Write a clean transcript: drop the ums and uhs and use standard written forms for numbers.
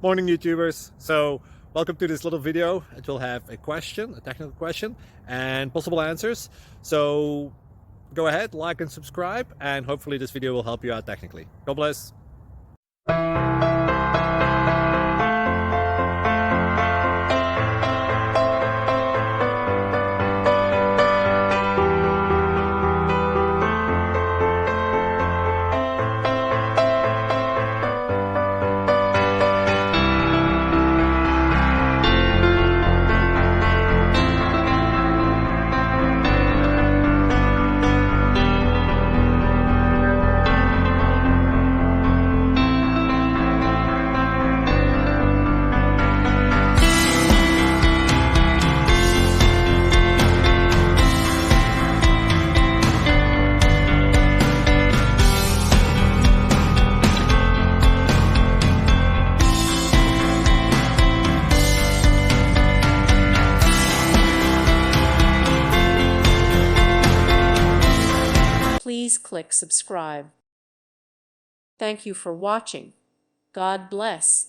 Morning, YouTubers. So welcome to this little video. It will have a question, a technical question, and possible answers. So go ahead, like and subscribe, and hopefully this video will help you out technically. God bless. Please click subscribe. Thank you for watching. God bless.